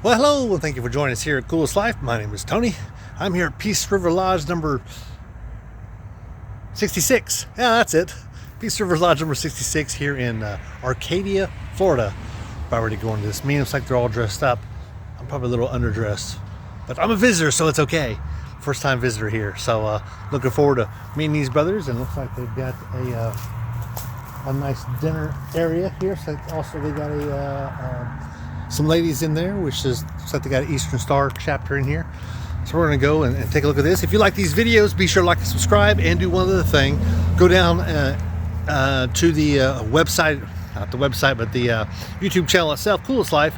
Well, hello, and thank you for joining us here at Coolest Life. My name is Tony. I'm here at Peace River Lodge number 66. Yeah, that's it. Peace River Lodge number 66 here in Arcadia, Florida. If I were to go into this meeting, looks like they're all dressed up. I'm probably a little underdressed, but I'm a visitor, so it's okay. First time visitor here, so looking forward to meeting these brothers. And looks like they've got a nice dinner area here. So also they got some ladies in there, which is looks like they got an Eastern Star chapter in here. So we're going to go and take a look at this. If you like these videos, be sure to like and subscribe, and do one other thing. Go down to the website, not the website, but the YouTube channel itself, Coolest Life,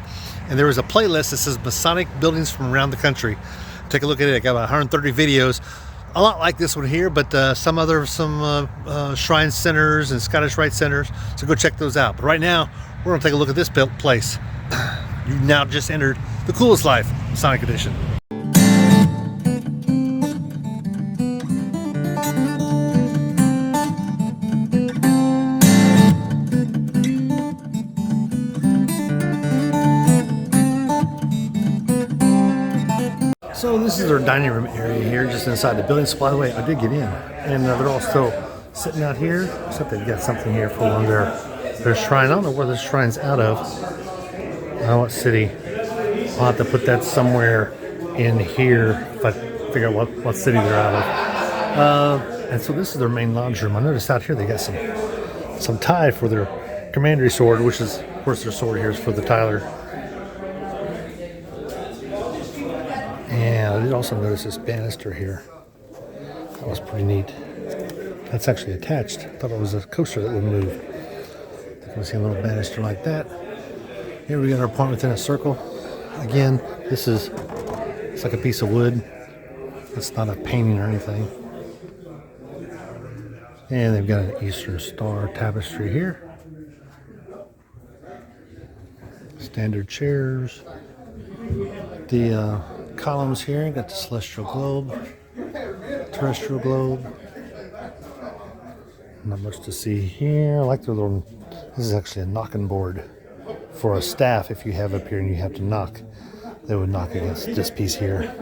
and there is a playlist that says Masonic buildings from around the country. Take a look at it. I got about 130 videos, a lot like this one here, but some shrine centers and Scottish Rite centers. So go check those out. But right now, we're going to take a look at this place. You've now just entered the Coolest Life Masonic Edition. So this is their dining room area here, just inside the building. So by the way, I did get in, and they're all still sitting out here, except they've got something here for one of their shrine. I don't know where this shrine's out of. I don't know what city. I'll have to put that somewhere in here if I figure out what city they're out of. And so this is their main lodge room. I noticed out here they got some tie for their commandery sword, which is, of course, their sword here is for the Tyler. And I did also notice this banister here. That was pretty neat. That's actually attached. I thought it was a coaster that would move. You can see a little banister like that. Here we got our point within a circle. Again, it's like a piece of wood. It's not a painting or anything. And they've got an Eastern Star tapestry here. Standard chairs. The columns here, got the celestial globe, terrestrial globe. Not much to see here. I like the little, this is actually a knocking board for a staff. If you have up here and you have to knock, they would knock against this piece here.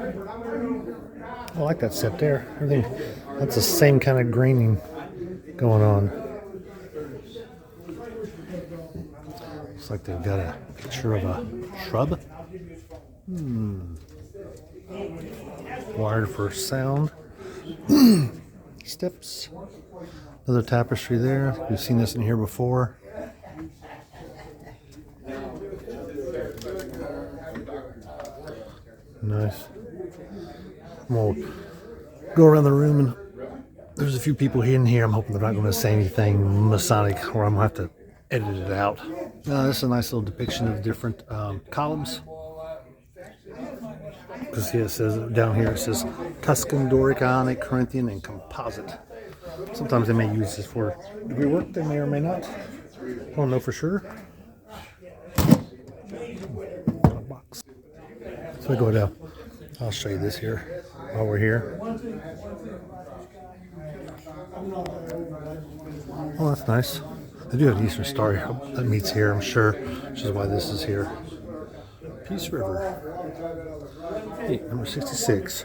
I like that set there. Everything, that's the same kind of graining going on. Looks like they've got a picture of a shrub. Wired for sound. Steps. Another tapestry there. We've seen this in here before. Nice. We'll go around the room, and there's a few people in here. I'm hoping they're not going to say anything Masonic, or I'm going to have to edit it out. This is a nice little depiction of different columns. Because it says down here, it says Tuscan, Doric, Ionic, Corinthian, and Composite. Sometimes they may use this for degree work. They may or may not. I don't know for sure. Box. So I go down. I'll show you this here while we're here. Oh, that's nice. They do have an Eastern Star that meets here, I'm sure, which is why this is here. Peace River. Hey, number 66.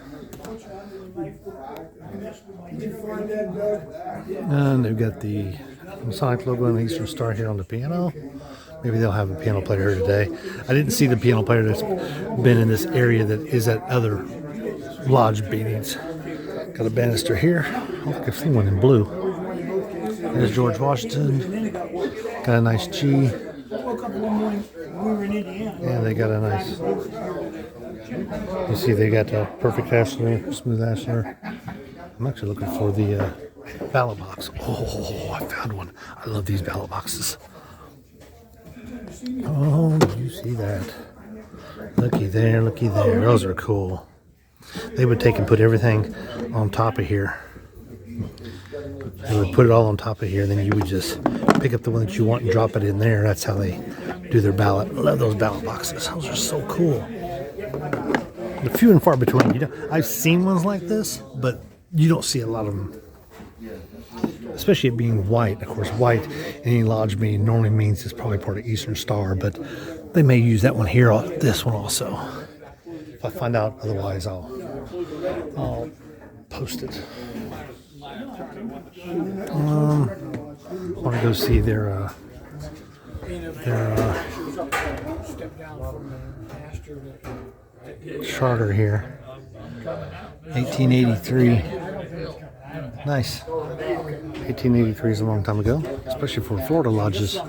And they've got the Masonic logo and the Eastern Star here on the piano. Maybe they'll have a piano player here today. I didn't see the piano player that's been in this area that is at other lodge meetings. Got a banister here. I don't think I've seen one in blue. There's George Washington. Got a nice G. And they got a nice, you see they got a perfect ashlar, smooth ashlar. I'm actually looking for the ballot box. Oh, I found one. I love these ballot boxes. Oh, you see that? Looky there, looky there. Those are cool. They would take and put everything on top of here. They would put it all on top of here, and then you would just pick up the one that you want and drop it in there. That's how they do their ballot. I love those ballot boxes. Those are so cool. They're few and far between. You know, I've seen ones like this, but you don't see a lot of them. Especially it being white. Of course, white in any lodge meeting normally means it's probably part of Eastern Star, but They may use that one here, this one also. If I find out otherwise, I'll post it. I want to go see their charter here. 1883. Nice. 1883 is a long time ago, especially for Florida lodges.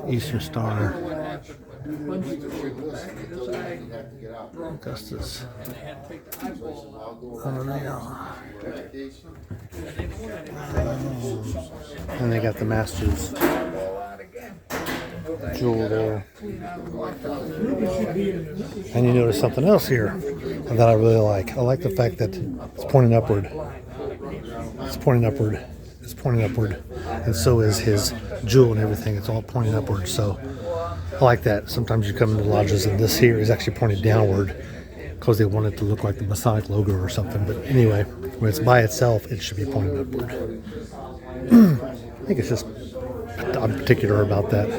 Eastern Star. Augustus. And they got the Masters jewel there. And you notice something else here that I really like. I like the fact that it's pointing upward. It's pointing upward. It's pointing upward. And so is his jewel and everything. It's all pointing upward. So I like that. Sometimes you come into lodges and this here is actually pointed downward because they want it to look like the Masonic logo or something. But anyway, when it's by itself, it should be pointing upward. I think it's just I'm particular about that.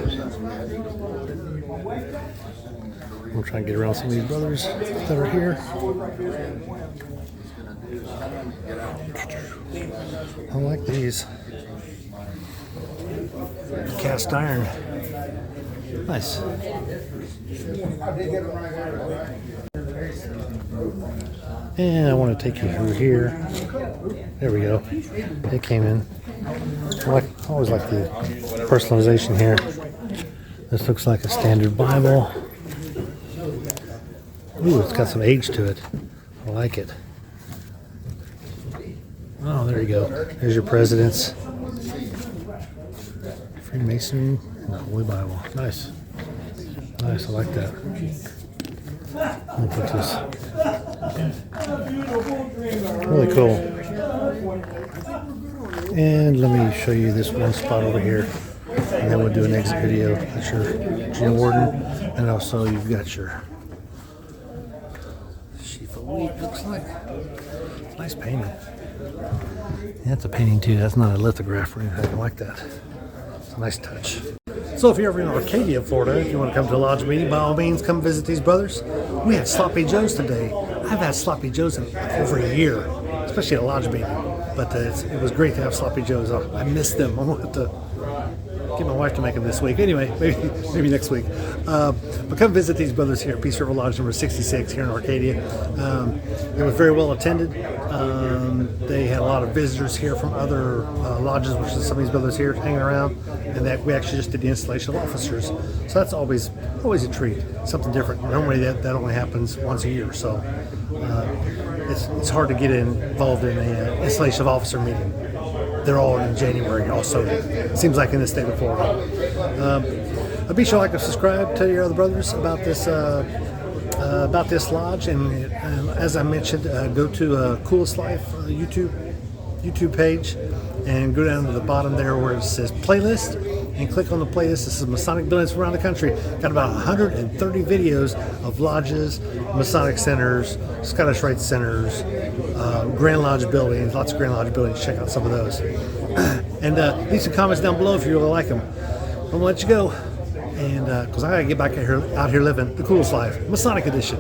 I'm trying to get around some of these brothers that are here. I like these. Cast iron. Nice. And I want to take you through here. There we go. They came in. I always like the personalization here. This looks like a standard Bible. Ooh, it's got some age to it. I like it. Oh, there you go. There's your presidents. Freemason and the Holy Bible. Nice. Nice, I like that. I'll put this. Really cool. And let me show you this one spot over here. And then we'll do an exit video. That's your Gene Warden. And also you've got your sheaf of wheat, looks like. Nice painting. Yeah, it's a painting too. That's not a lithograph or anything like that. It's a nice touch. So if you're ever in Arcadia, Florida, if you want to come to a lodge meeting, by all means, come visit these brothers. We had Sloppy Joe's today. I've had Sloppy Joe's in over a year, especially at a lodge meeting. But it was great to have Sloppy Joe's. I miss them. I want to get my wife to make them this week. Anyway, maybe next week. But come visit these brothers here at Peace River Lodge number 66 here in Arcadia. It was very well attended. They had a lot of visitors here from other lodges, which is some of these brothers here hanging around, and that we actually just did the installation of officers. So that's always a treat, something different. Normally that only happens once a year, so it's hard to get involved in an installation of officer meeting. They're all in January also, it seems like in the state of Florida. Be sure to like and subscribe, tell your other brothers about this lodge, and as I mentioned, go to Coolest Life YouTube page and go down to the bottom there where it says playlist and click on the playlist. This is Masonic buildings around the country. Got about 130 videos of lodges, Masonic centers, Scottish Rite centers, Grand Lodge buildings, lots of Grand Lodge buildings. Check out some of those. And leave some comments down below if you really like them. I'm going to let you go. And because I got to get back out here living the coolest life, Masonic edition.